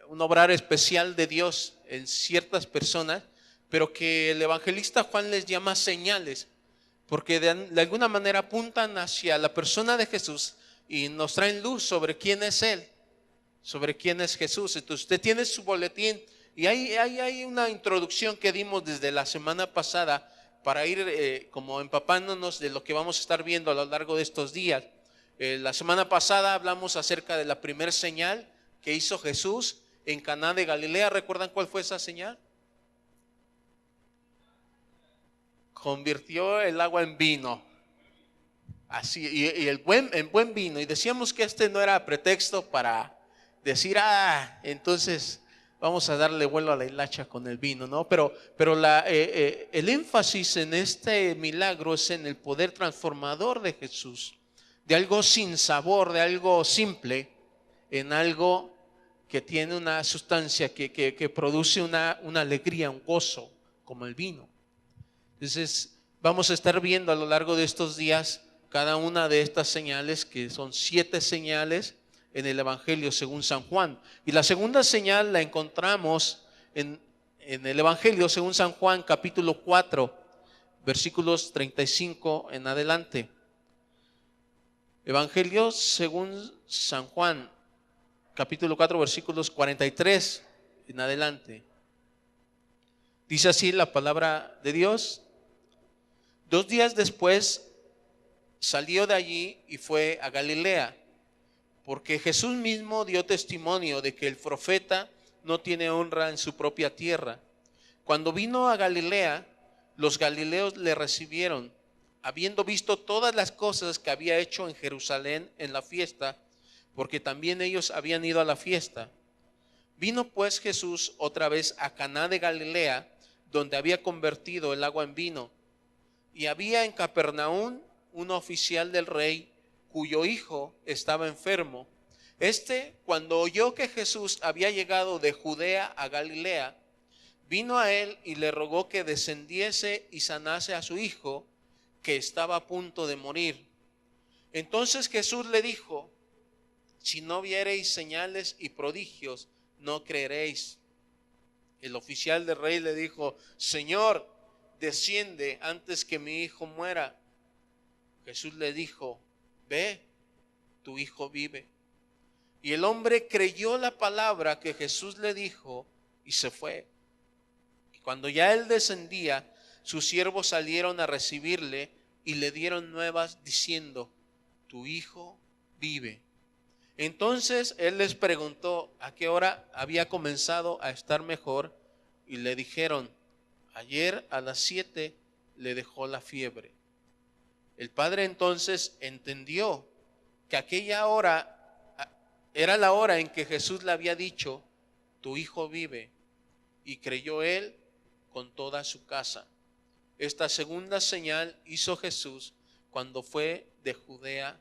un obrar especial de Dios en ciertas personas, pero que el evangelista Juan les llama señales, porque de alguna manera apuntan hacia la persona de Jesús y nos traen luz sobre quién es Él, sobre quién es Jesús. Entonces usted tiene su boletín y hay una introducción que dimos desde la semana pasada para ir como empapándonos de lo que vamos a estar viendo a lo largo de estos días. La semana pasada hablamos acerca de la primera señal que hizo Jesús en Caná de Galilea. ¿Recuerdan cuál fue esa señal? Convirtió el agua en vino. Así, y en buen vino. Y decíamos que este no era pretexto para decir, entonces vamos a darle vuelo a la hilacha con el vino, ¿no? Pero el énfasis en este milagro es en el poder transformador de Jesús, de algo sin sabor, de algo simple, en algo que tiene una sustancia que produce una alegría, un gozo, como el vino. Entonces vamos a estar viendo a lo largo de estos días cada una de estas señales, que son 7 señales en el Evangelio según San Juan. Y la segunda señal la encontramos en el Evangelio según San Juan, capítulo 4, versículos 35 en adelante. Evangelio según San Juan, capítulo 4, versículos 43 en adelante. Dice así la palabra de Dios: 2 días después salió de allí y fue a Galilea, porque Jesús mismo dio testimonio de que el profeta no tiene honra en su propia tierra. Cuando vino a Galilea, los galileos le recibieron, habiendo visto todas las cosas que había hecho en Jerusalén en la fiesta, porque también ellos habían ido a la fiesta. Vino pues Jesús otra vez a Caná de Galilea, donde había convertido el agua en vino. Y había en Capernaum un oficial del rey cuyo hijo estaba enfermo. Cuando oyó que Jesús había llegado de Judea a Galilea, vino a él y le rogó que descendiese y sanase a su hijo, que estaba a punto de morir. Entonces Jesús le dijo: si no viereis señales y prodigios, no creeréis. El oficial del rey le dijo: Señor, desciende antes que mi hijo muera. Jesús le dijo: ve, tu hijo vive. Y el hombre creyó la palabra que Jesús le dijo y se fue. Y cuando ya él descendía, sus siervos salieron a recibirle y le dieron nuevas diciendo: tu hijo vive. Entonces él les preguntó a qué hora había comenzado a estar mejor, y le dijeron: ayer a las 7 le dejó la fiebre. El padre entonces entendió que aquella hora era la hora en que Jesús le había dicho: tu hijo vive, y creyó él con toda su casa. Esta segunda señal hizo Jesús cuando fue de Judea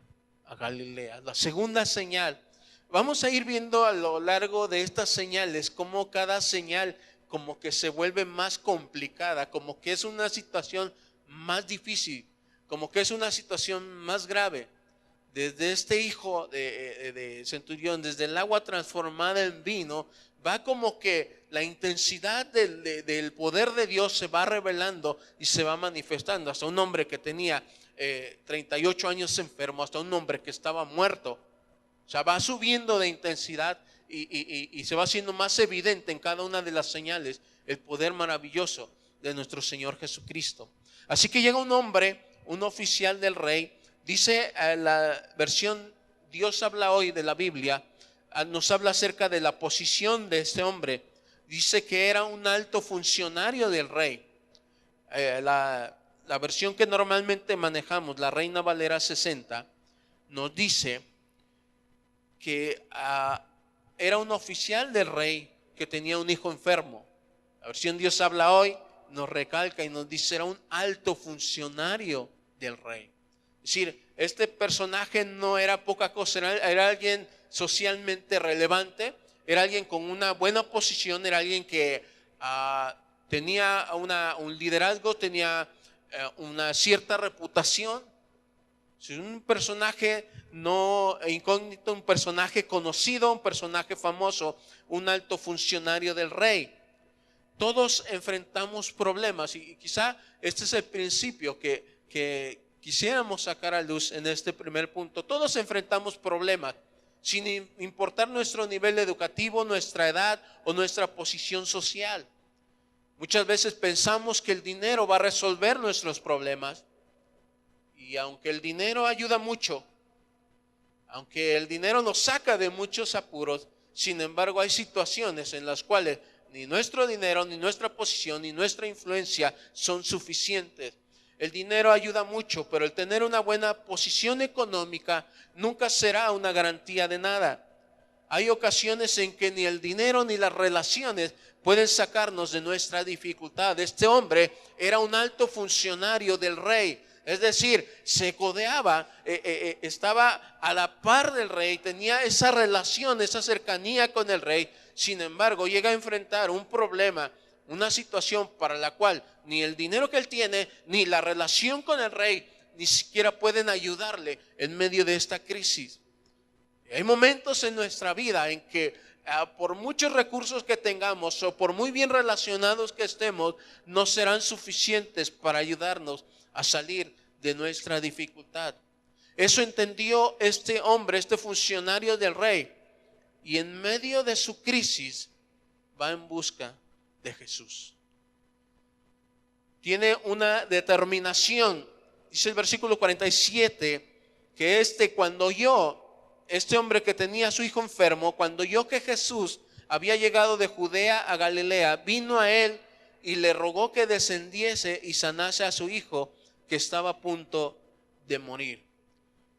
a Galilea. La segunda señal. Vamos a ir viendo a lo largo de estas señales cómo cada señal como que se vuelve más complicada, como que es una situación más difícil, como que es una situación más grave. Desde este hijo de centurión, desde el agua transformada en vino, va como que la intensidad del poder de Dios se va revelando y se va manifestando. Hasta un hombre que tenía 38 años enfermo, hasta un hombre que estaba muerto. O sea, va subiendo de intensidad y se va haciendo más evidente en cada una de las señales el poder maravilloso de nuestro Señor Jesucristo. Así que llega un hombre, un oficial del rey. Dice la versión Dios habla hoy de la Biblia, nos habla acerca de la posición de este hombre. Dice que era un alto funcionario del rey. La versión que normalmente manejamos, la Reina Valera 60, nos dice que era un oficial del rey que tenía un hijo enfermo. La versión Dios habla hoy nos recalca y nos dice: era un alto funcionario del rey. Es decir, este personaje no era poca cosa, era alguien socialmente relevante, era alguien con una buena posición, era alguien que tenía un liderazgo, tenía una cierta reputación. Si un personaje no incógnito, un personaje conocido, un personaje famoso, un alto funcionario del rey. Todos enfrentamos problemas y quizá este es el principio que quisiéramos sacar a luz en este primer punto. Todos enfrentamos problemas, sin importar nuestro nivel educativo, nuestra edad o nuestra posición social. Muchas veces pensamos que el dinero va a resolver nuestros problemas. Y aunque el dinero ayuda mucho, aunque el dinero nos saca de muchos apuros, sin embargo hay situaciones en las cuales ni nuestro dinero, ni nuestra posición, ni nuestra influencia son suficientes. El dinero ayuda mucho, pero el tener una buena posición económica nunca será una garantía de nada. Hay ocasiones en que ni el dinero ni las relaciones pueden sacarnos de nuestra dificultad. Este hombre era un alto funcionario del rey. Es decir, se codeaba, estaba a la par del rey, tenía esa relación, esa cercanía con el rey. Sin embargo, llega a enfrentar un problema, una situación para la cual ni el dinero que él tiene, ni la relación con el rey, ni siquiera pueden ayudarle en medio de esta crisis. Hay momentos en nuestra vida en que por muchos recursos que tengamos o por muy bien relacionados que estemos, no serán suficientes para ayudarnos a salir de nuestra dificultad. Eso entendió este hombre, este funcionario del rey, y en medio de su crisis va en busca de Jesús. Tiene una determinación. Dice el versículo 47 que este hombre que tenía a su hijo enfermo, cuando oyó que Jesús había llegado de Judea a Galilea, vino a él y le rogó que descendiese y sanase a su hijo, que estaba a punto de morir.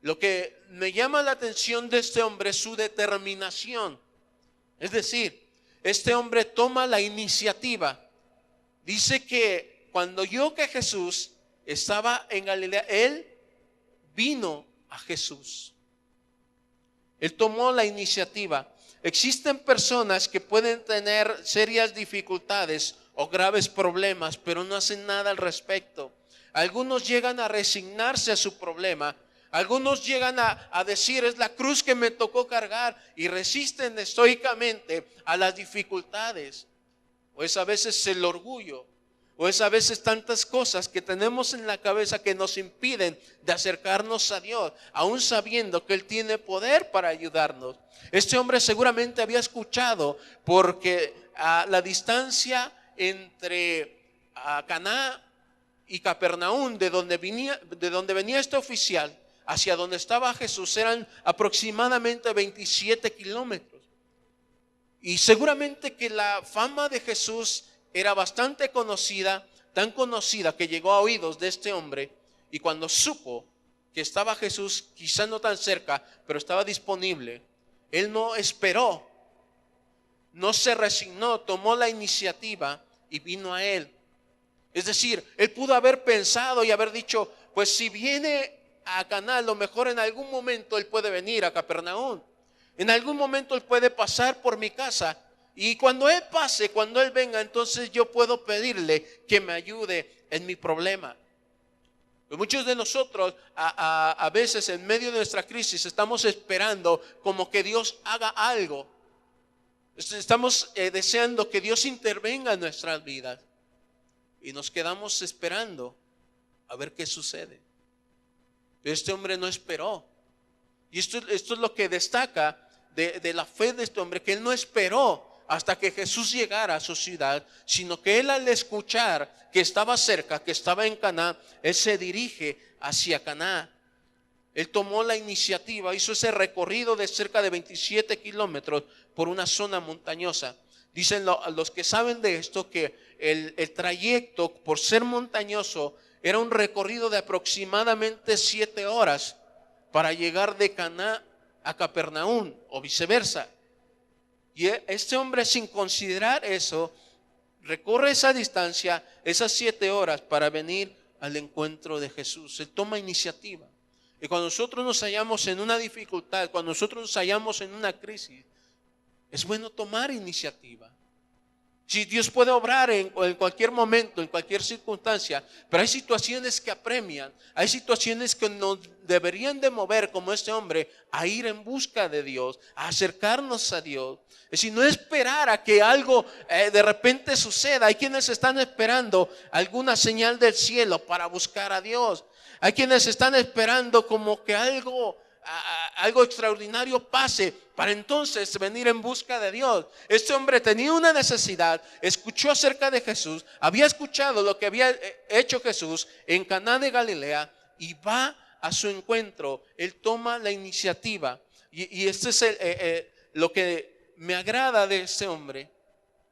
Lo que me llama la atención de este hombre es su determinación. Es decir, este hombre toma la iniciativa. Dice que cuando oyó que Jesús estaba en Galilea, él vino a Jesús. Él tomó la iniciativa. Existen personas que pueden tener serias dificultades o graves problemas, pero no hacen nada al respecto. Algunos llegan a resignarse a su problema. Algunos llegan a decir, es la cruz que me tocó cargar, y resisten estoicamente a las dificultades. O es a veces el orgullo, o es a veces tantas cosas que tenemos en la cabeza que nos impiden de acercarnos a Dios, aún sabiendo que Él tiene poder para ayudarnos. Este hombre seguramente había escuchado, porque a la distancia entre Caná y Capernaum, de donde venía este oficial hacia donde estaba Jesús, eran aproximadamente 27 kilómetros. Y seguramente que la fama de Jesús era bastante conocida, tan conocida que llegó a oídos de este hombre. Y cuando supo que estaba Jesús, quizá no tan cerca, pero estaba disponible, él no esperó, no se resignó, tomó la iniciativa y vino a él. Es decir, él pudo haber pensado y haber dicho, pues si viene a Caná, a lo mejor en algún momento él puede venir a Capernaum. En algún momento él puede pasar por mi casa, y cuando él pase, cuando él venga, entonces yo puedo pedirle que me ayude en mi problema. Pero muchos de nosotros a veces en medio de nuestra crisis estamos esperando como que Dios haga algo. Estamos deseando que Dios intervenga en nuestras vidas. Y nos quedamos esperando a ver qué sucede. Pero este hombre no esperó. Y esto es lo que destaca de la fe de este hombre, que él no esperó hasta que Jesús llegara a su ciudad, sino que él, al escuchar que estaba cerca, que estaba en Caná, él se dirige hacia Caná. Él tomó la iniciativa, hizo ese recorrido de cerca de 27 kilómetros por una zona montañosa. Dicen los que saben de esto que el trayecto, por ser montañoso, era un recorrido de aproximadamente 7 horas para llegar de Caná a Capernaum o viceversa. Y este hombre, sin considerar eso, recorre esa distancia, esas 7 horas, para venir al encuentro de Jesús. Él toma iniciativa. Y cuando nosotros nos hallamos en una dificultad, cuando nosotros nos hallamos en una crisis, es bueno tomar iniciativa. Sí, Dios puede obrar en cualquier momento, en cualquier circunstancia, pero hay situaciones que apremian, hay situaciones que nos deberían de mover como este hombre a ir en busca de Dios, a acercarnos a Dios. Es decir, no esperar a que algo de repente suceda. Hay quienes están esperando alguna señal del cielo para buscar a Dios. Hay quienes están esperando como que algo extraordinario pase para entonces venir en busca de Dios. Este hombre tenía una necesidad, escuchó acerca de Jesús, había escuchado lo que había hecho Jesús en Caná de Galilea y va a su encuentro. Él toma la iniciativa y este es lo que me agrada de este hombre,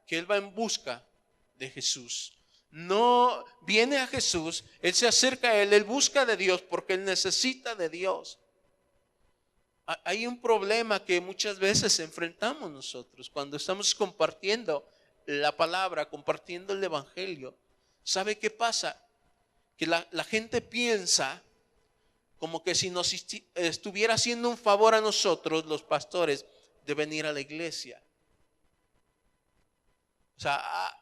que él va en busca de Jesús. No viene a Jesús, él se acerca a él busca de Dios porque él necesita de Dios. Hay un problema que muchas veces enfrentamos nosotros cuando estamos compartiendo la palabra, compartiendo el evangelio. ¿Sabe qué pasa? Que la gente piensa como que si nos estuviera haciendo un favor a nosotros, los pastores, de venir a la iglesia. O sea,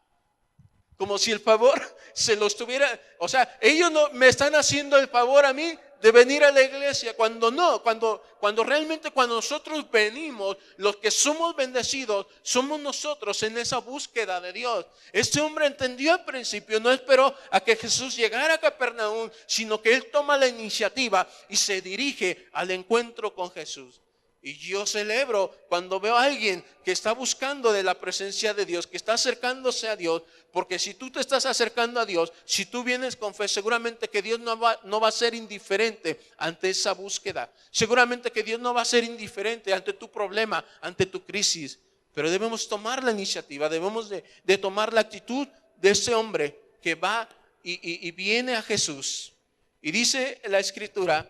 como si el favor se lo estuviera, o sea, ellos no me están haciendo el favor a mí de venir a la iglesia, cuando no, cuando realmente cuando nosotros venimos, los que somos bendecidos somos nosotros en esa búsqueda de Dios. Este hombre entendió al principio, no esperó a que Jesús llegara a Capernaum, sino que él toma la iniciativa y se dirige al encuentro con Jesús. Y yo celebro cuando veo a alguien que está buscando de la presencia de Dios, que está acercándose a Dios, porque si tú te estás acercando a Dios, si tú vienes con fe, seguramente que Dios no va a ser indiferente ante esa búsqueda. Seguramente que Dios no va a ser indiferente ante tu problema, ante tu crisis. Pero debemos tomar la iniciativa, debemos de tomar la actitud de ese hombre que va y viene a Jesús. Y dice la Escritura,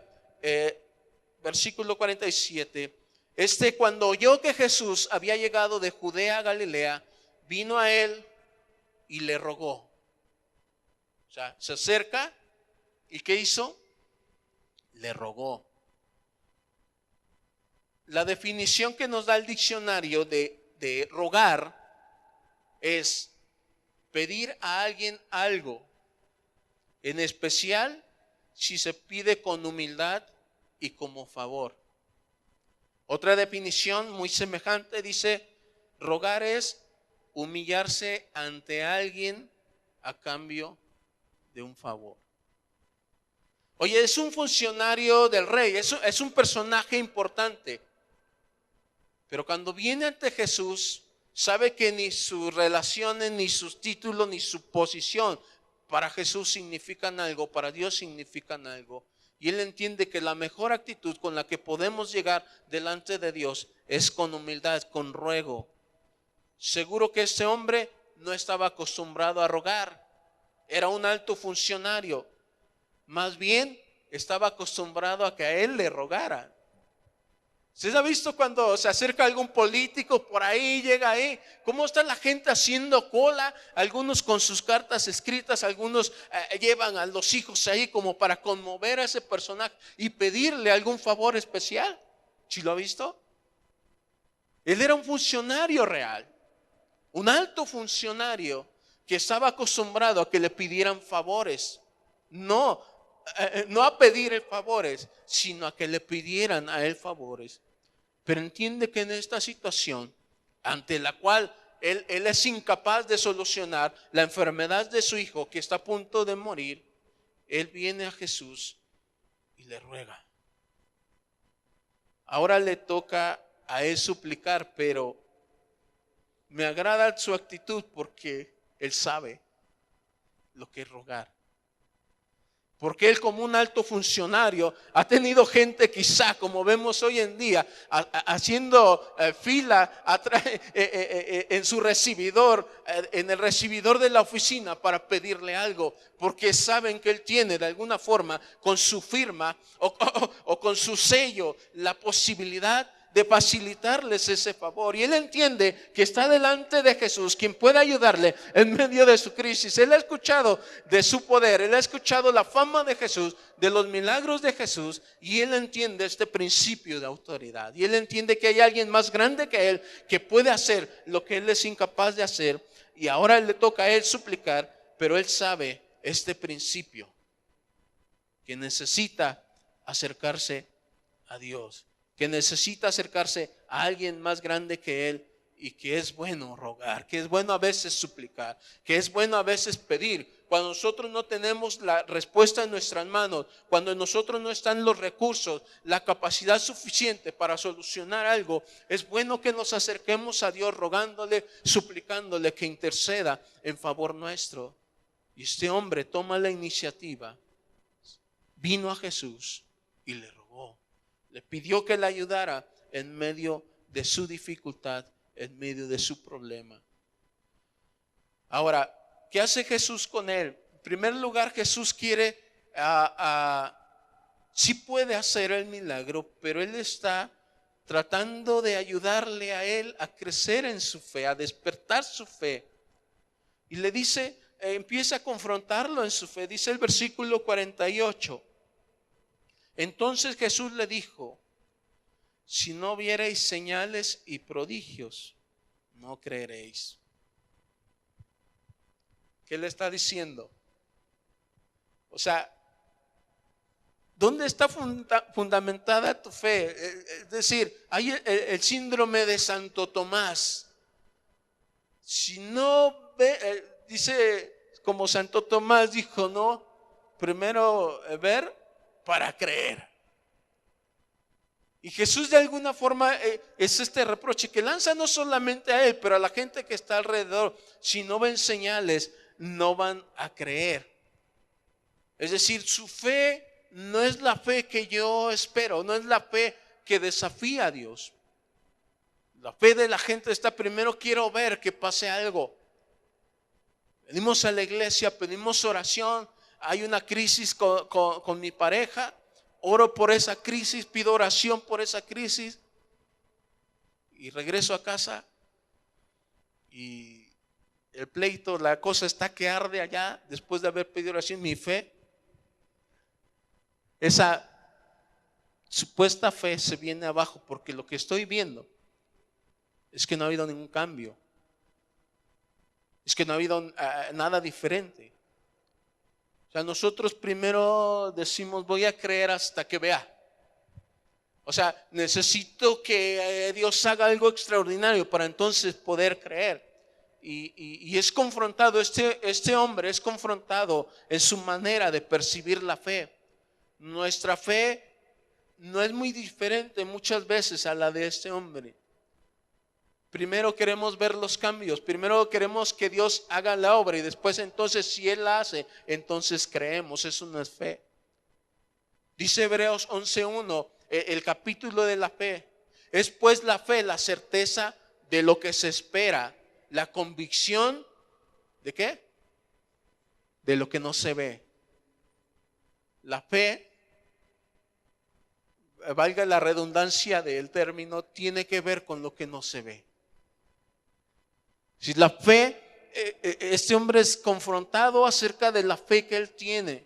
versículo 47, cuando oyó que Jesús había llegado de Judea a Galilea, vino a él y le rogó. O sea, se acerca y ¿qué hizo? Le rogó. La definición que nos da el diccionario de rogar es pedir a alguien algo, en especial si se pide con humildad y como favor. Otra definición muy semejante dice: rogar es humillarse ante alguien a cambio de un favor. Oye, es un funcionario del rey, es un personaje importante. Pero cuando viene ante Jesús, sabe que ni sus relaciones, ni sus títulos, ni su posición para Jesús significan algo, para Dios significan algo. Y él entiende que la mejor actitud con la que podemos llegar delante de Dios es con humildad, con ruego. Seguro que este hombre no estaba acostumbrado a rogar. Era un alto funcionario. Más bien estaba acostumbrado a que a él le rogaran. ¿Usted ha visto cuando se acerca algún político por ahí, llega ahí? ¿Cómo está la gente haciendo cola? Algunos con sus cartas escritas, algunos llevan a los hijos ahí como para conmover a ese personaje y pedirle algún favor especial. ¿Sí lo ha visto? Él era un funcionario real, un alto funcionario que estaba acostumbrado a que le pidieran favores. No a pedir favores, sino a que le pidieran a él favores. Pero entiende que en esta situación, ante la cual él es incapaz de solucionar la enfermedad de su hijo que está a punto de morir, él viene a Jesús y le ruega. Ahora le toca a él suplicar, pero me agrada su actitud porque él sabe lo que es rogar. Porque él, como un alto funcionario, ha tenido gente quizá como vemos hoy en día haciendo fila en su recibidor, en el recibidor de la oficina para pedirle algo, porque saben que él tiene de alguna forma con su firma o con su sello la posibilidad de facilitarles ese favor. Y él entiende que está delante de Jesús, quien puede ayudarle en medio de su crisis. Él ha escuchado de su poder, él ha escuchado la fama de Jesús, de los milagros de Jesús, y él entiende este principio de autoridad. Y él entiende que hay alguien más grande que él que puede hacer lo que él es incapaz de hacer. Y ahora le toca a él suplicar, pero él sabe este principio, que necesita acercarse a Dios, que necesita acercarse a alguien más grande que él, y que es bueno rogar, que es bueno a veces suplicar, que es bueno a veces pedir. Cuando nosotros no tenemos la respuesta en nuestras manos, cuando en nosotros no están los recursos, la capacidad suficiente para solucionar algo, es bueno que nos acerquemos a Dios rogándole, suplicándole que interceda en favor nuestro. Y este hombre toma la iniciativa, vino a Jesús y le rogó, le pidió que le ayudara en medio de su dificultad, en medio de su problema. Ahora, ¿qué hace Jesús con él? En primer lugar, Jesús quiere, sí puede hacer el milagro, pero él está tratando de ayudarle a él a crecer en su fe, a despertar su fe. Y le dice, empieza a confrontarlo en su fe. Dice el versículo 48. Entonces Jesús le dijo: si no viereis señales y prodigios, no creeréis. ¿Qué le está diciendo? O sea, ¿dónde está fundamentada tu fe? Es decir, hay el síndrome de Santo Tomás. Si no ve, dice como Santo Tomás dijo, no, primero ver para creer. Y Jesús de alguna forma es este reproche que lanza no solamente a él, pero a la gente que está alrededor. Si no ven señales, no van a creer. Es decir, su fe no es la fe que yo espero, no es la fe que desafía a Dios. La fe de la gente está primero, quiero ver que pase algo. Venimos a la iglesia, pedimos oración, hay una crisis con mi pareja, oro por esa crisis, pido oración por esa crisis y regreso a casa y el pleito, la cosa está que arde allá después de haber pedido oración. Mi fe, esa supuesta fe se viene abajo porque lo que estoy viendo es que no ha habido ningún cambio, es que no ha habido nada diferente. O sea, nosotros primero decimos voy a creer hasta que vea. O sea, necesito que Dios haga algo extraordinario para entonces poder creer. Y es confrontado, este hombre es confrontado en su manera de percibir la fe. Nuestra fe no es muy diferente muchas veces a la de este hombre. Primero queremos ver los cambios, primero queremos que Dios haga la obra y después entonces si Él la hace, entonces creemos. Eso no es fe. Dice Hebreos 11:1, el capítulo de la fe. Es pues la fe, la certeza de lo que se espera, la convicción ¿de qué? De lo que no se ve. La fe, valga la redundancia del término, tiene que ver con lo que no se ve. Si la fe, este hombre es confrontado acerca de la fe que él tiene.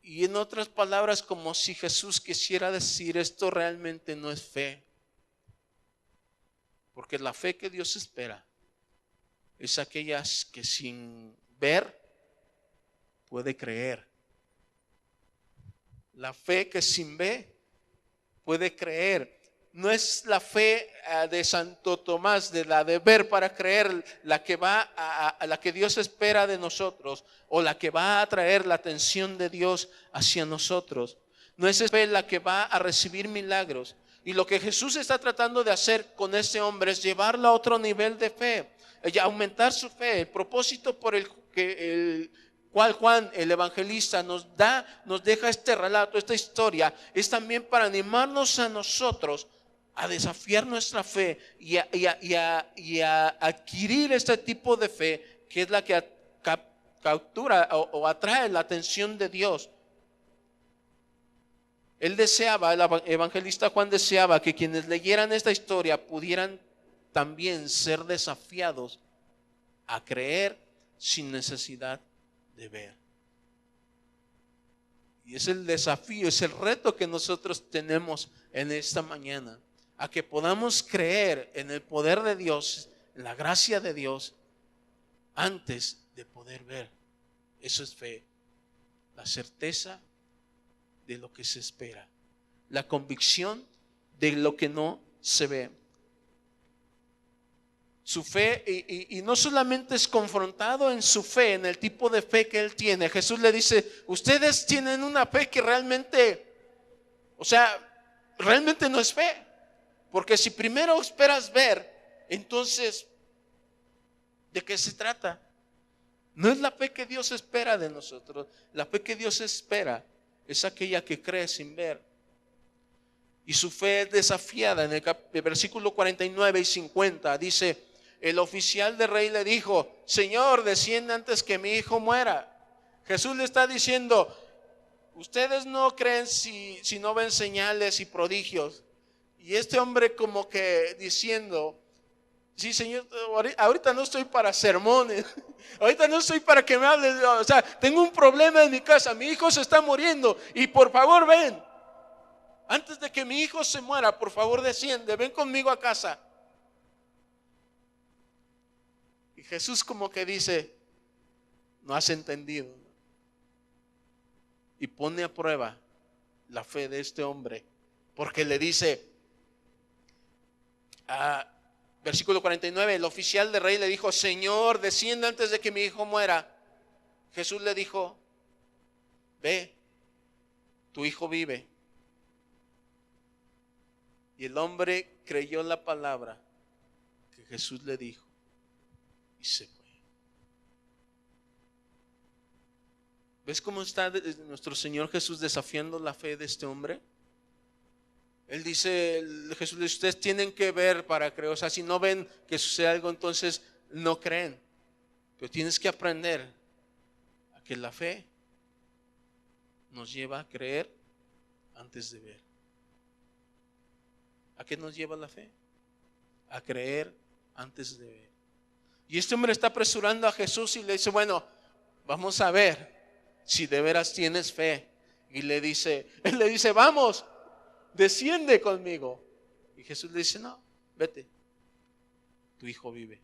Y en otras palabras, como si Jesús quisiera decir, esto realmente no es fe. Porque la fe que Dios espera es aquella que sin ver puede creer. La fe que sin ver puede creer. No es la fe de Santo Tomás, de la de ver para creer, la que va a la que Dios espera de nosotros, o la que va a atraer la atención de Dios hacia nosotros. No es esa fe la que va a recibir milagros. Y lo que Jesús está tratando de hacer con este hombre es llevarlo a otro nivel de fe, aumentar su fe. El propósito por el cual Juan el evangelista nos deja este relato, esta historia, es también para animarnos a nosotros a desafiar nuestra fe y a adquirir este tipo de fe que es la que captura o atrae la atención de Dios. Él deseaba, el evangelista Juan deseaba que quienes leyeran esta historia pudieran también ser desafiados a creer sin necesidad de ver. Y es el desafío, es el reto que nosotros tenemos en esta mañana, a que podamos creer en el poder de Dios, en la gracia de Dios, antes de poder ver. Eso es fe, la certeza de lo que se espera, la convicción de lo que no se ve. Su fe, y no solamente es confrontado en su fe, en el tipo de fe que él tiene. Jesús le dice, ustedes tienen una fe que realmente, realmente no es fe. Porque si primero esperas ver, entonces, ¿de qué se trata? No es la fe que Dios espera de nosotros. La fe que Dios espera es aquella que cree sin ver. Y su fe es desafiada. En el versículo 49 y 50 dice, el oficial del rey le dijo, Señor, desciende antes que mi hijo muera. Jesús le está diciendo, ustedes no creen si no ven señales y prodigios. Y este hombre como que diciendo, sí, Señor, ahorita no estoy para sermones, ahorita no estoy para que me hables, tengo un problema en mi casa, mi hijo se está muriendo y por favor ven, antes de que mi hijo se muera, por favor desciende, ven conmigo a casa. Y Jesús como que dice, no has entendido, y pone a prueba la fe de este hombre, porque le dice, versículo 49, el oficial del rey le dijo, Señor, desciende antes de que mi hijo muera. Jesús le dijo, ve, tu hijo vive. Y el hombre creyó la palabra que Jesús le dijo y se fue. ¿Ves cómo está nuestro Señor Jesús desafiando la fe de este hombre? Él dice, Jesús dice, ustedes tienen que ver para creer. O sea, si no ven que sucede algo, entonces no creen. Pero tienes que aprender a que la fe nos lleva a creer antes de ver. ¿A qué nos lleva la fe? A creer antes de ver. Y este hombre está apresurando a Jesús y le dice, bueno, vamos a ver si de veras tienes fe. Y él le dice, vamos, desciende conmigo. Y Jesús le dice, no, vete, tu hijo vive.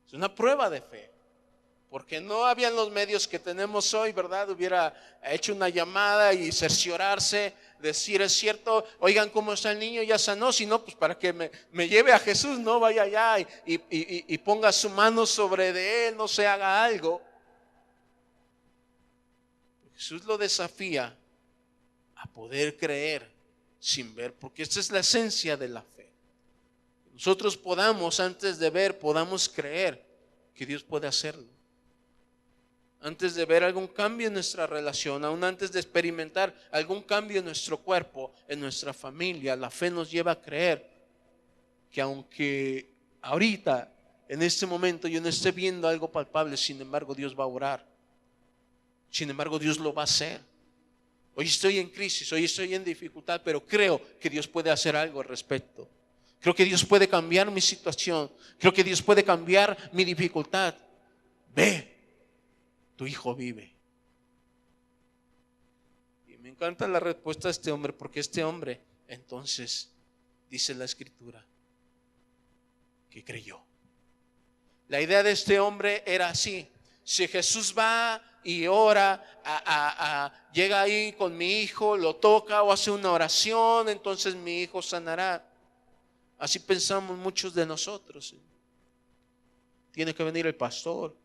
Es una prueba de fe, porque no habían los medios que tenemos hoy, ¿verdad? Hubiera hecho una llamada y cerciorarse, decir, es cierto, oigan cómo está el niño, ya sanó, si no, pues para que me lleve a Jesús, no vaya allá y ponga su mano sobre de él, no se haga algo. Jesús lo desafía a poder creer sin ver, porque esta es la esencia de la fe. Nosotros podamos, antes de ver, podamos creer que Dios puede hacerlo. Antes de ver algún cambio en nuestra relación, aún antes de experimentar algún cambio en nuestro cuerpo, en nuestra familia, la fe nos lleva a creer que aunque ahorita, en este momento, yo no esté viendo algo palpable, sin embargo Dios va a orar. Sin embargo Dios lo va a hacer. Hoy estoy en crisis, hoy estoy en dificultad, pero creo que Dios puede hacer algo al respecto. Creo que Dios puede cambiar mi situación. Creo que Dios puede cambiar mi dificultad. Ve, tu hijo vive. Y me encanta la respuesta de este hombre, porque este hombre, entonces, dice la Escritura, que creyó. La idea de este hombre era así: si Jesús va y ora, llega ahí con mi hijo, lo toca o hace una oración, entonces mi hijo sanará. Así pensamos muchos de nosotros. Tiene que venir el pastor.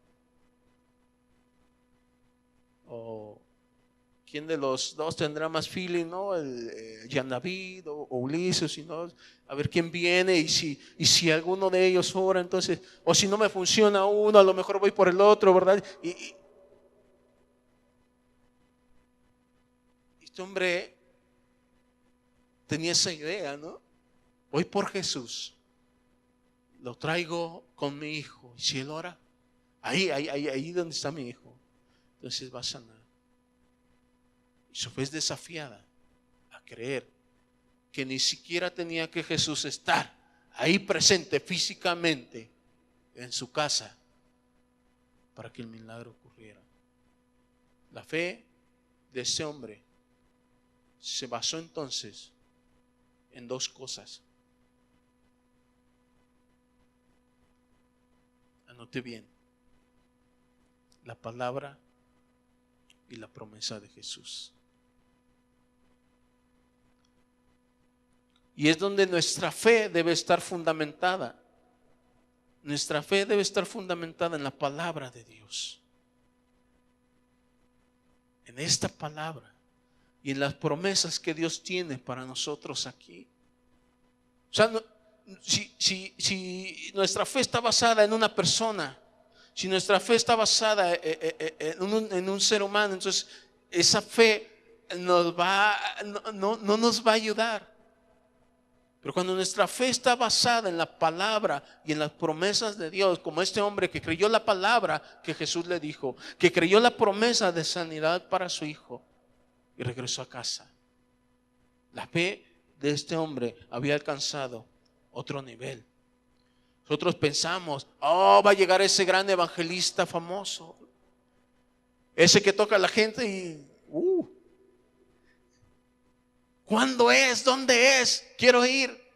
O quién de los dos tendrá más feeling, ¿no? Jean David o Ulises, si no, a ver quién viene, y si alguno de ellos ora, entonces, o si no me funciona uno, a lo mejor voy por el otro, ¿verdad? Y este hombre tenía esa idea, ¿no? Voy por Jesús, lo traigo con mi hijo, y si él ora, ahí donde está mi hijo, entonces va a sanar. Y su fe es desafiada a creer que ni siquiera tenía que Jesús estar ahí presente físicamente en su casa para que el milagro ocurriera. La fe de ese hombre se basó entonces en dos cosas. Anote bien: la palabra y la promesa de Jesús. Y es donde nuestra fe debe estar fundamentada. Nuestra fe debe estar fundamentada en la palabra de Dios, en esta palabra y en las promesas que Dios tiene para nosotros aquí. O sea, si nuestra fe está basada en una persona, si nuestra fe está basada en un ser humano, entonces esa fe no nos va a ayudar. Pero cuando nuestra fe está basada en la palabra y en las promesas de Dios, como este hombre que creyó la palabra que Jesús le dijo, que creyó la promesa de sanidad para su hijo y regresó a casa. La fe de este hombre había alcanzado otro nivel. Nosotros pensamos, va a llegar ese gran evangelista famoso, ese que toca a la gente y ¿cuándo es? ¿Dónde es? Quiero ir.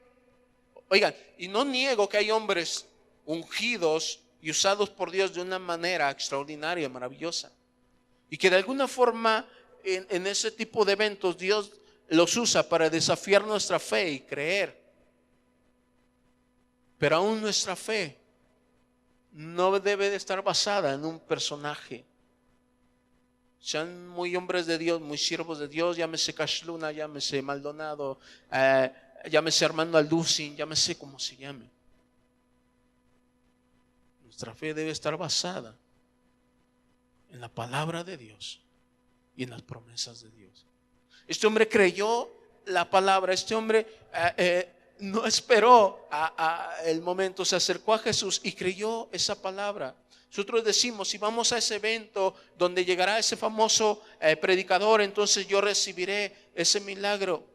Oigan, y no niego que hay hombres ungidos y usados por Dios de una manera extraordinaria, maravillosa, y que de alguna forma en ese tipo de eventos Dios los usa para desafiar nuestra fe y creer. Pero aún nuestra fe no debe de estar basada en un personaje. Sean muy hombres de Dios, muy siervos de Dios, llámese Cash Luna, llámese Maldonado, llámese Armando Alducin, llámese como se llame. Nuestra fe debe estar basada en la palabra de Dios y en las promesas de Dios. Este hombre creyó la palabra, este hombre no esperó el momento, se acercó a Jesús y creyó esa palabra. Nosotros decimos, si vamos a ese evento donde llegará ese famoso predicador, entonces yo recibiré ese milagro.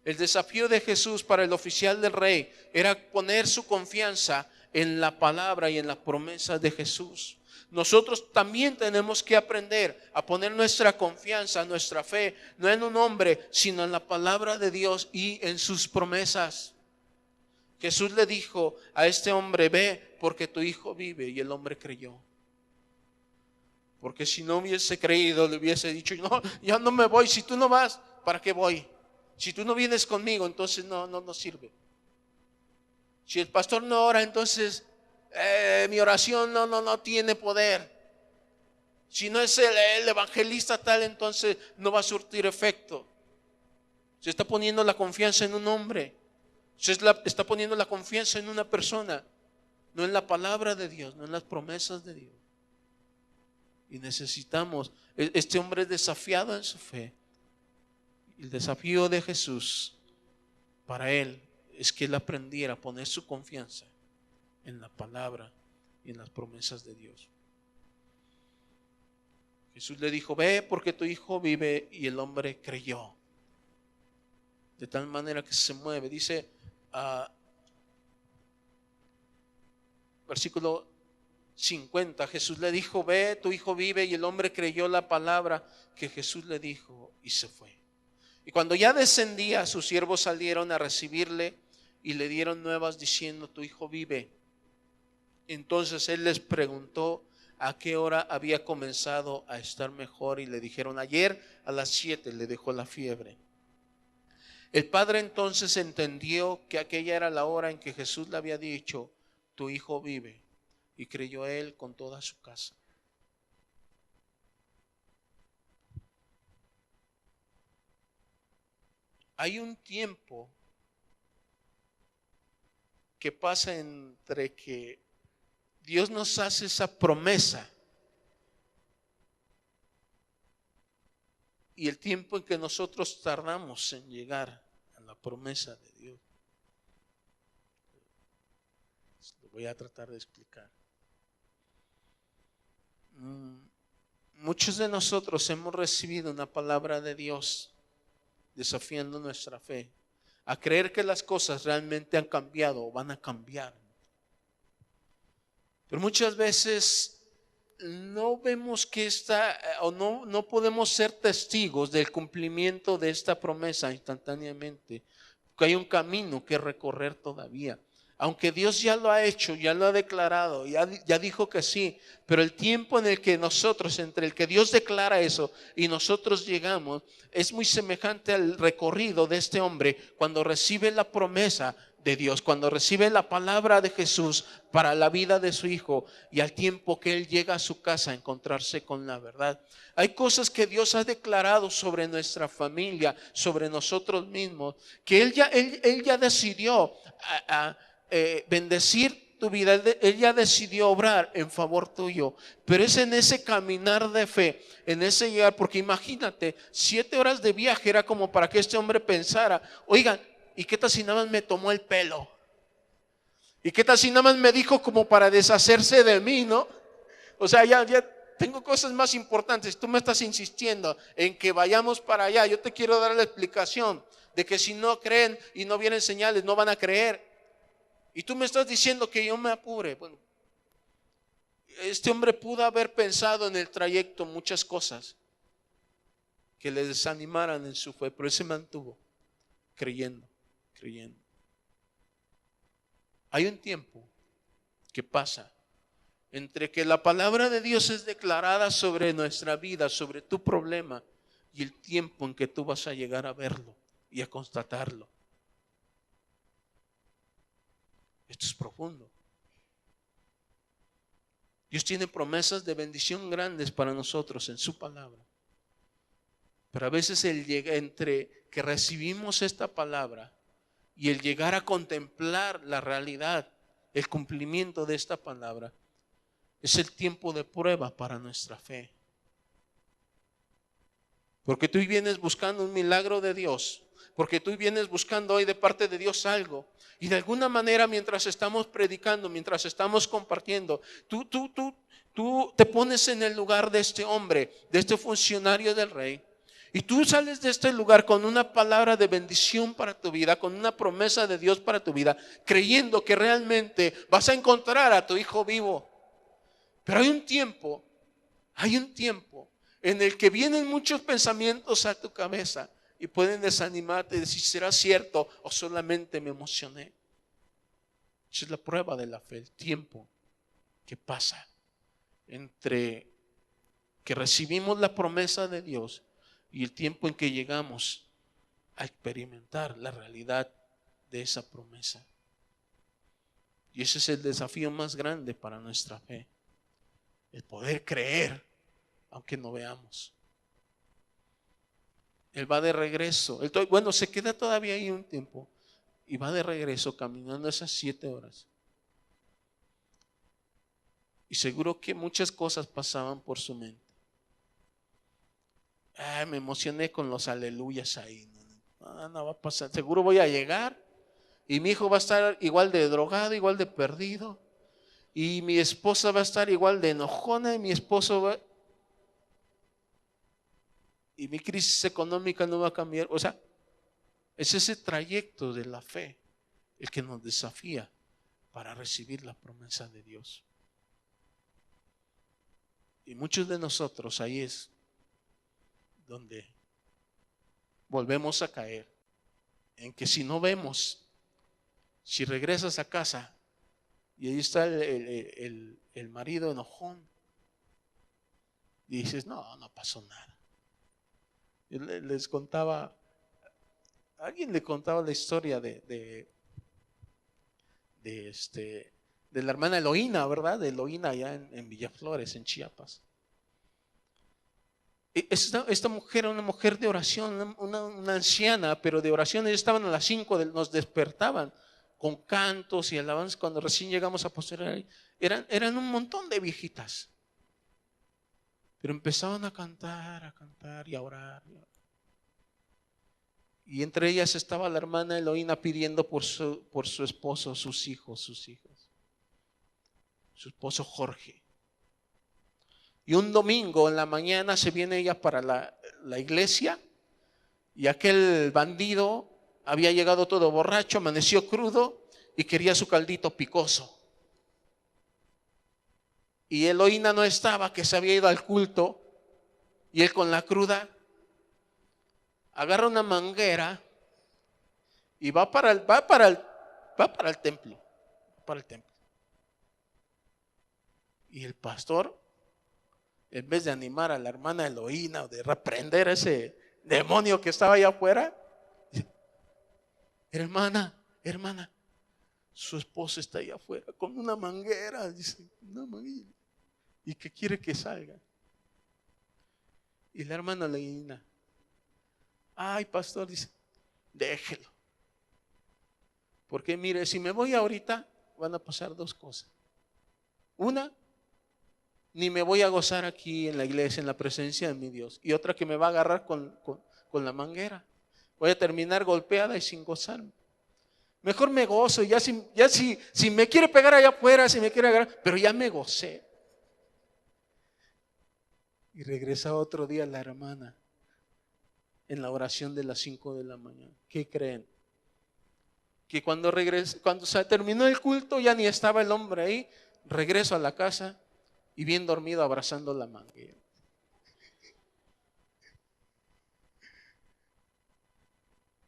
El desafío de Jesús para el oficial del rey era poner su confianza en la palabra y en las promesas de Jesús. Nosotros también tenemos que aprender a poner nuestra confianza, nuestra fe, no en un hombre, sino en la palabra de Dios y en sus promesas. Jesús le dijo a este hombre, ve porque tu hijo vive, y el hombre creyó. Porque si no hubiese creído, le hubiese dicho, no, ya no me voy, si tú no vas, ¿para qué voy? Si tú no vienes conmigo, entonces no sirve. Si el pastor no ora, entonces mi oración no tiene poder. Si no es el evangelista tal, entonces no va a surtir efecto. Se está poniendo la confianza en un hombre. Se está poniendo la confianza en una persona, no en la palabra de Dios, no en las promesas de Dios. Y necesitamos, este hombre es desafiado en su fe. El desafío de Jesús para él es que él aprendiera a poner su confianza en la palabra y en las promesas de Dios. Jesús le dijo, ve porque tu hijo vive, y el hombre creyó. De tal manera que se mueve. Dice, versículo 50, Jesús le dijo, ve, tu hijo vive, y el hombre creyó la palabra que Jesús le dijo y se fue. Y cuando ya descendía, sus siervos salieron a recibirle y le dieron nuevas diciendo, tu hijo vive. Entonces él les preguntó a qué hora había comenzado a estar mejor, y le dijeron, ayer a las 7 le dejó la fiebre. El padre entonces entendió que aquella era la hora en que Jesús le había dicho, tu hijo vive, y creyó él con toda su casa. Hay un tiempo que pasa entre que Dios nos hace esa promesa y el tiempo en que nosotros tardamos en llegar a la promesa de Dios. Lo voy a tratar de explicar. Muchos de nosotros hemos recibido una palabra de Dios desafiando nuestra fe a creer que las cosas realmente han cambiado o van a cambiar. Pero muchas veces no vemos que no podemos ser testigos del cumplimiento de esta promesa instantáneamente, porque hay un camino que recorrer todavía. Aunque Dios ya lo ha hecho, ya lo ha declarado, ya dijo que sí, pero el tiempo en el que nosotros, entre el que Dios declara eso y nosotros llegamos, es muy semejante al recorrido de este hombre cuando recibe la promesa de Dios, cuando recibe la palabra de Jesús para la vida de su hijo y al tiempo que él llega a su casa a encontrarse con la verdad. Hay cosas que Dios ha declarado sobre nuestra familia, sobre nosotros mismos, que Él ya decidió bendecir tu vida. Él ya decidió obrar en favor tuyo, pero es en ese caminar de fe, en ese llegar, porque imagínate, 7 horas de viaje era como para que este hombre pensara, oigan, ¿y qué tal si nada más me tomó el pelo? ¿Y qué tal si nada más me dijo como para deshacerse de mí, no? O sea, ya tengo cosas más importantes. Tú me estás insistiendo en que vayamos para allá. Yo te quiero dar la explicación de que si no creen y no vienen señales, no van a creer. Y tú me estás diciendo que yo me apure. Bueno, este hombre pudo haber pensado en el trayecto muchas cosas que le desanimaran en su fe, pero él se mantuvo creyendo. Hay un tiempo que pasa entre que la palabra de Dios es declarada sobre nuestra vida, sobre tu problema, y el tiempo en que tú vas a llegar a verlo y a constatarlo. Esto es profundo. Dios tiene promesas de bendición grandes para nosotros en su palabra. Pero a veces entre que recibimos esta palabra y el llegar a contemplar la realidad, el cumplimiento de esta palabra, es el tiempo de prueba para nuestra fe. Porque tú vienes buscando un milagro de Dios, porque tú vienes buscando hoy de parte de Dios algo, y de alguna manera mientras estamos predicando, mientras estamos compartiendo, tú te pones en el lugar de este hombre, de este funcionario del rey, y tú sales de este lugar con una palabra de bendición para tu vida, con una promesa de Dios para tu vida, creyendo que realmente vas a encontrar a tu hijo vivo. Pero hay un tiempo en el que vienen muchos pensamientos a tu cabeza y pueden desanimarte y decir, ¿será cierto o solamente me emocioné? Esa es la prueba de la fe, el tiempo que pasa entre que recibimos la promesa de Dios y el tiempo en que llegamos a experimentar la realidad de esa promesa. Y ese es el desafío más grande para nuestra fe, el poder creer aunque no veamos. Él va de regreso. Bueno, se queda todavía ahí un tiempo y va de regreso caminando esas 7 horas. Y seguro que muchas cosas pasaban por su mente. Me emocioné con los aleluyas ahí. No va a pasar. Seguro voy a llegar y mi hijo va a estar igual de drogado, igual de perdido. Y mi esposa va a estar igual de enojona y mi esposo va... Y mi crisis económica no va a cambiar. O sea, es ese trayecto de la fe el que nos desafía para recibir la promesa de Dios. Y muchos de nosotros ahí es donde volvemos a caer, en que si no vemos, si regresas a casa y ahí está el marido enojón y dices, no pasó nada. Yo les contaba, alguien le contaba la historia de la hermana Eloína, ¿verdad? De Eloína allá en Villaflores, en Chiapas. Esta mujer era una mujer de oración, una anciana, pero de oración. Ellos estaban a las 5, nos despertaban con cantos y alabanzas. Cuando recién llegamos a postular, eran un montón de viejitas, pero empezaban a cantar y a orar. Y entre ellas estaba la hermana Eloína pidiendo por su esposo, sus hijos, su esposo Jorge. Y un domingo en la mañana se viene ella para la iglesia y aquel bandido había llegado todo borracho, amaneció crudo y quería su caldito picoso. Y Eloína no estaba, que se había ido al culto, y él con la cruda agarra una manguera y va para el templo, para el templo. Y el pastor, en vez de animar a la hermana Eloína o de reprender a ese demonio que estaba allá afuera, dice: hermana, su esposo está allá afuera con una manguera, dice, una manguera, y que quiere que salga. Y la hermana Eloína: ay, pastor, dice, déjelo. Porque mire, si me voy ahorita, van a pasar dos cosas. Una, ni me voy a gozar aquí en la iglesia, en la presencia de mi Dios. Y otra, que me va a agarrar con la manguera. Voy a terminar golpeada y sin gozarme. Mejor me gozo, si me quiere pegar allá afuera, si me quiere agarrar, pero ya me gocé. Y regresa otro día la hermana en la oración de las 5 de la mañana. ¿Qué creen? Que cuando se terminó el culto, ya ni estaba el hombre ahí. Regreso a la casa y bien dormido abrazando la manguera.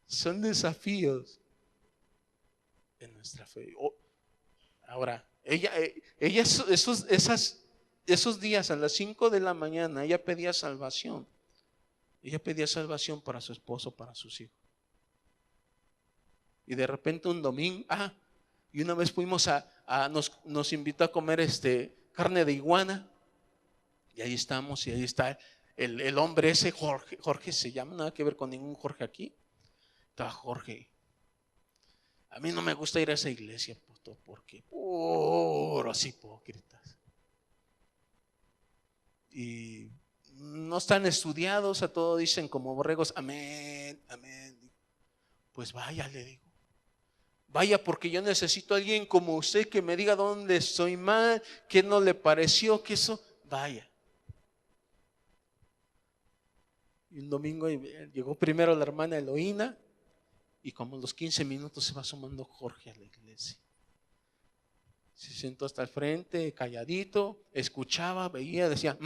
Son desafíos en nuestra fe. Ahora, ella esos días a las 5 de la mañana, ella pedía salvación. Ella pedía salvación para su esposo, para sus hijos. Y de repente un domingo, y una vez fuimos nos invitó a comer carne de iguana. Y ahí estamos, y ahí está el hombre ese, Jorge se llama, nada que ver con ningún Jorge aquí. Estaba Jorge. A mí no me gusta ir a esa iglesia, porque puros hipócritas. Y no están estudiados, a todo dicen como borregos, amén, amén. Pues vaya, le digo. Vaya, porque yo necesito a alguien como usted que me diga dónde estoy mal, qué no le pareció, que eso, vaya. Y un domingo llegó primero la hermana Eloína y como a los 15 minutos se va sumando Jorge a la iglesia. Se sentó hasta el frente, calladito, escuchaba, veía, decía,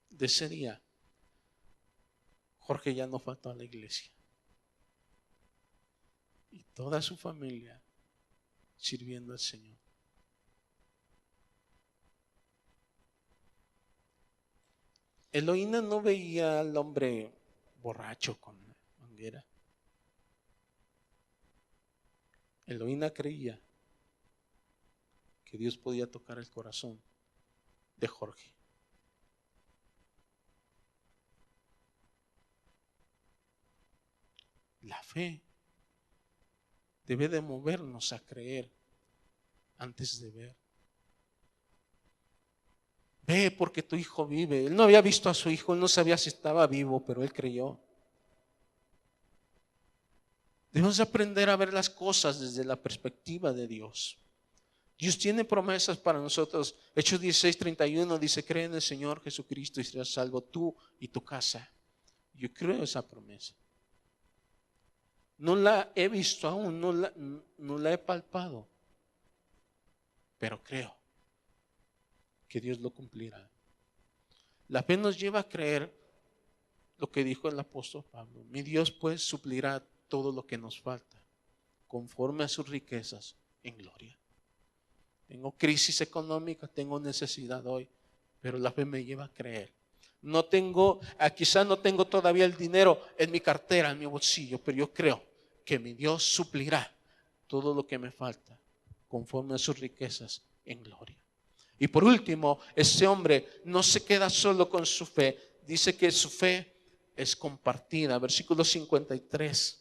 De ese día, Jorge ya no faltó a la iglesia. Y toda su familia sirviendo al Señor. Eloína no veía al hombre borracho con la manguera. Eloína creía que Dios podía tocar el corazón de Jorge. La fe debe de movernos a creer antes de ver. Ve porque tu hijo vive. Él no había visto a su hijo, él no sabía si estaba vivo, pero él creyó. Debemos aprender a ver las cosas desde la perspectiva de Dios. Dios tiene promesas para nosotros. Hechos 16:31 dice: cree en el Señor Jesucristo y serás salvo tú y tu casa. Yo creo esa promesa. No la he visto aún, no la he palpado, pero creo que Dios lo cumplirá. La fe nos lleva a creer lo que dijo el apóstol Pablo: mi Dios pues suplirá todo lo que nos falta conforme a sus riquezas en gloria. Tengo crisis económica, tengo necesidad hoy, pero la fe me lleva a creer. Quizás no tengo todavía el dinero en mi cartera, en mi bolsillo, pero yo creo que mi Dios suplirá todo lo que me falta conforme a sus riquezas en gloria. Y por último, ese hombre no se queda solo con su fe, dice que su fe es compartida. Versículo 53.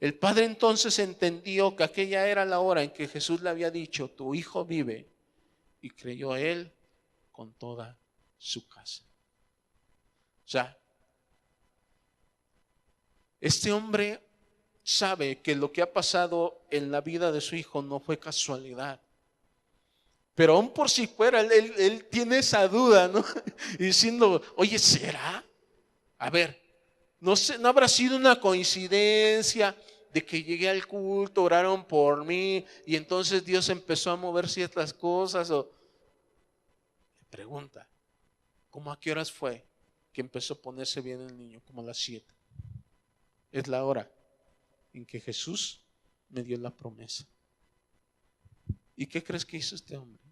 El padre entonces entendió que aquella era la hora en que Jesús le había dicho: tu hijo vive, y creyó él con toda su casa. O sea, este hombre sabe que lo que ha pasado en la vida de su hijo no fue casualidad, Pero aún por si fuera, él tiene esa duda, ¿no? Y diciendo, oye, ¿será? A ver, no sé, no habrá sido una coincidencia de que llegué al culto, oraron por mí y entonces Dios empezó a mover ciertas cosas. O pregunta, ¿cómo a qué horas fue que empezó a ponerse bien el niño? Como a las 7. Es la hora en que Jesús me dio la promesa. ¿Y qué crees que hizo este hombre?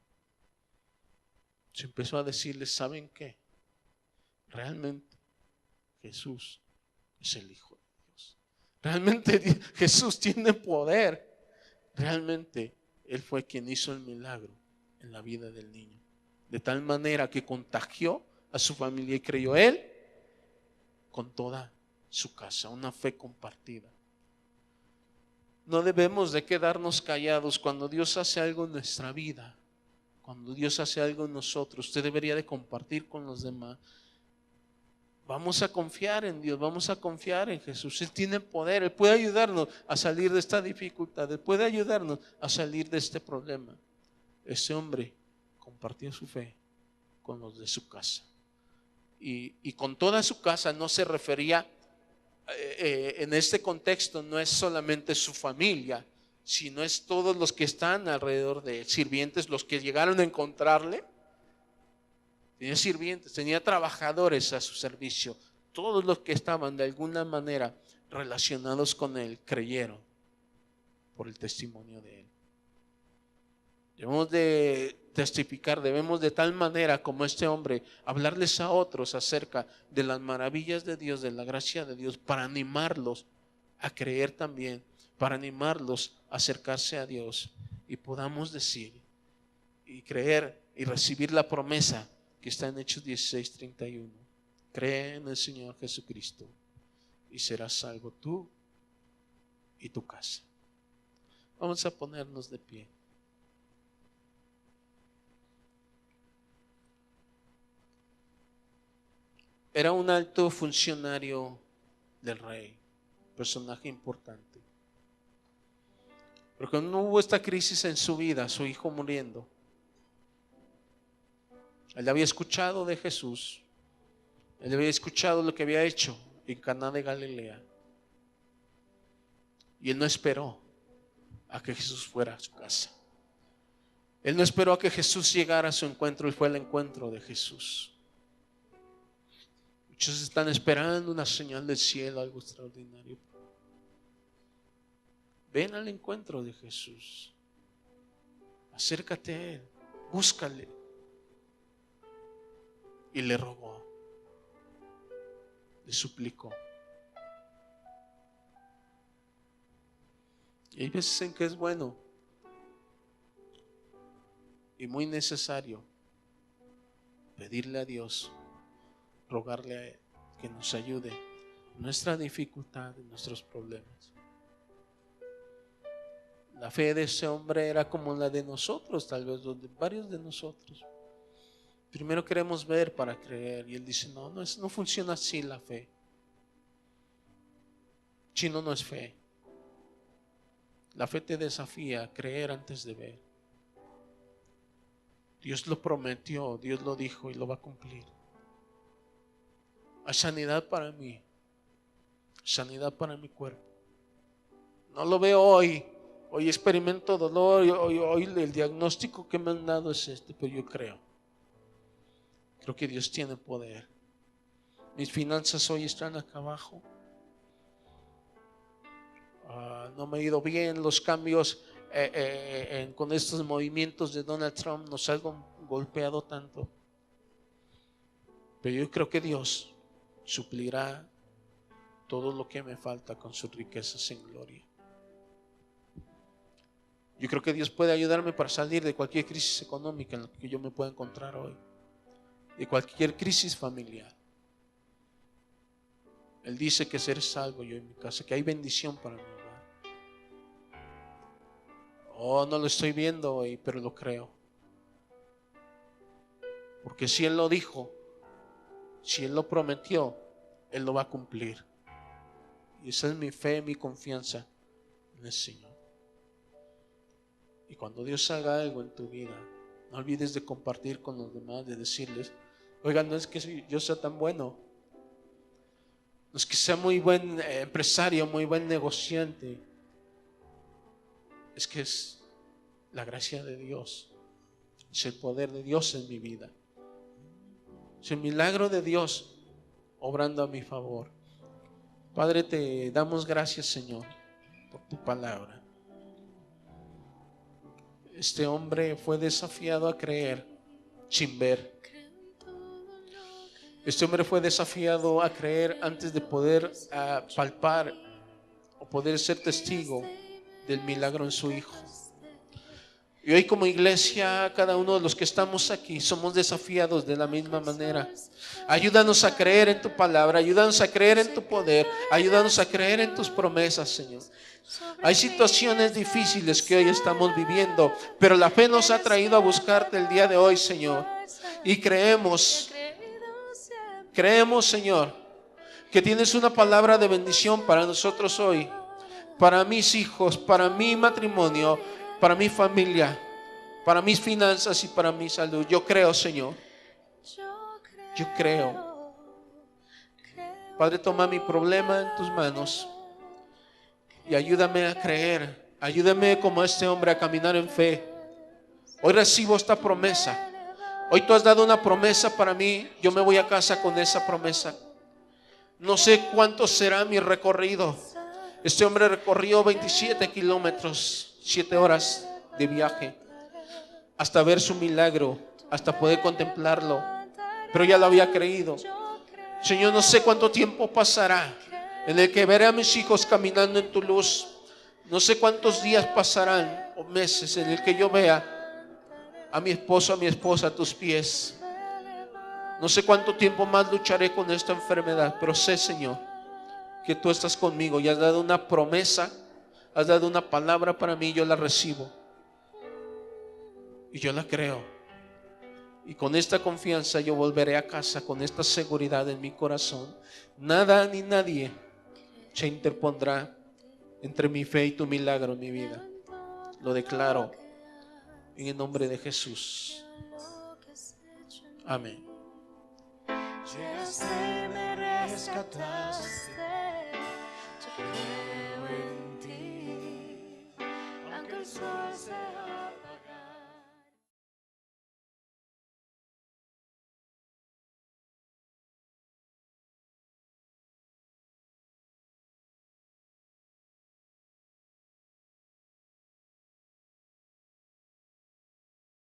Se empezó a decirle, ¿saben qué? Realmente Jesús es el Hijo de Dios. Realmente Jesús tiene poder. Realmente Él fue quien hizo el milagro en la vida del niño. De tal manera que contagió a su familia y creyó Él con toda su casa. Una fe compartida. No debemos de quedarnos callados cuando Dios hace algo en nuestra vida. Cuando Dios hace algo en nosotros, usted debería de compartir con los demás. Vamos a confiar en Dios, vamos a confiar en Jesús. Él tiene poder, Él puede ayudarnos a salir de esta dificultad, Él puede ayudarnos a salir de este problema. Ese hombre compartió su fe con los de su casa. Y con toda su casa no se refería, en este contexto no es solamente su familia, sino es todos los que están alrededor de él, sirvientes, los que llegaron a encontrarle. Tenía sirvientes, tenía trabajadores a su servicio. Todos los que estaban de alguna manera relacionados con él creyeron por el testimonio de él. Debemos de testificar, debemos de tal manera como este hombre hablarles a otros acerca de las maravillas de Dios, de la gracia de Dios, para animarlos a creer también, para animarlos a acercarse a Dios y podamos decir y creer y recibir la promesa que está en Hechos 16:31. Cree en el Señor Jesucristo y serás salvo tú y tu casa. Vamos a ponernos de pie. Era un alto funcionario del rey, personaje importante. Pero cuando no hubo esta crisis en su vida, su hijo muriendo, él había escuchado de Jesús, él había escuchado lo que había hecho en Caná de Galilea, y él no esperó a que Jesús fuera a su casa. Él no esperó a que Jesús llegara a su encuentro, él fue al encuentro de Jesús. Muchos están esperando una señal del cielo, algo extraordinario. Ven al encuentro de Jesús. Acércate a Él, búscale. Y le rogó, le suplicó. Y hay veces en que es bueno y muy necesario pedirle a Dios, rogarle a Él que nos ayude en nuestra dificultad, en nuestros problemas. La fe de ese hombre era como la de nosotros, tal vez de varios de nosotros. Primero queremos ver para creer, y él dice, no funciona así la fe. Chino, no es fe. La fe te desafía a creer antes de ver. Dios lo prometió, Dios lo dijo y lo va a cumplir. Hay sanidad para mí, sanidad para mi cuerpo. No lo veo hoy experimento dolor, hoy el diagnóstico que me han dado es este, pero yo creo que Dios tiene poder. Mis finanzas hoy están acá abajo. No me ha ido bien, los cambios con estos movimientos de Donald Trump nos han golpeado tanto. Pero yo creo que Dios suplirá todo lo que me falta con sus riquezas en gloria. Yo creo que Dios puede ayudarme para salir de cualquier crisis económica en la que yo me pueda encontrar hoy, de cualquier crisis familiar. Él dice que seré salvo yo en mi casa, que hay bendición para mi hogar. No lo estoy viendo hoy, pero lo creo. Porque si Él lo dijo, si Él lo prometió, Él lo va a cumplir. Y esa es mi fe, mi confianza en el Señor. Y cuando Dios haga algo en tu vida, No olvides de compartir con los demás, de decirles, oigan, no es que yo sea tan bueno, no es que sea muy buen empresario, muy buen negociante, es que es la gracia de Dios, es el poder de Dios en mi vida, es el milagro de Dios obrando a mi favor. Padre, te damos gracias, Señor, por tu palabra. Este hombre fue desafiado a creer sin ver. Este hombre fue desafiado a creer antes de poder palpar o poder ser testigo del milagro en su hijo. Y hoy como iglesia, cada uno de los que estamos aquí somos desafiados de la misma manera. Ayúdanos a creer en tu palabra, ayúdanos a creer en tu poder, ayúdanos a creer en tus promesas, Señor. Hay situaciones difíciles que hoy estamos viviendo, pero la fe nos ha traído a buscarte el día de hoy, Señor. Y creemos, Señor, que tienes una palabra de bendición para nosotros hoy, para mis hijos, para mi matrimonio, para mi familia, para mis finanzas y para mi salud. Yo creo, Señor. Yo creo. Padre, toma mi problema en tus manos y ayúdame a creer. Ayúdame como este hombre a caminar en fe. Hoy recibo esta promesa. Hoy tú has dado una promesa para mí. Yo me voy a casa con esa promesa. No sé cuánto será mi recorrido. Este hombre recorrió 27 kilómetros, 7 horas de viaje, hasta ver su milagro, hasta poder contemplarlo. Pero ya lo había creído. Señor, no sé cuánto tiempo pasará en el que veré a mis hijos caminando en tu luz. No sé cuántos días pasarán o meses en el que yo vea a mi esposo, a mi esposa a tus pies. No sé cuánto tiempo más lucharé con esta enfermedad, pero sé, Señor, que tú estás conmigo y has dado una promesa, has dado una palabra para mí, yo la recibo y yo la creo. Y con esta confianza yo volveré a casa, con esta seguridad en mi corazón. Nada ni nadie se interpondrá entre mi fe y tu milagro en mi vida. Lo declaro en el nombre de Jesús. Amén. Llegaste y me rescataste, yo creo en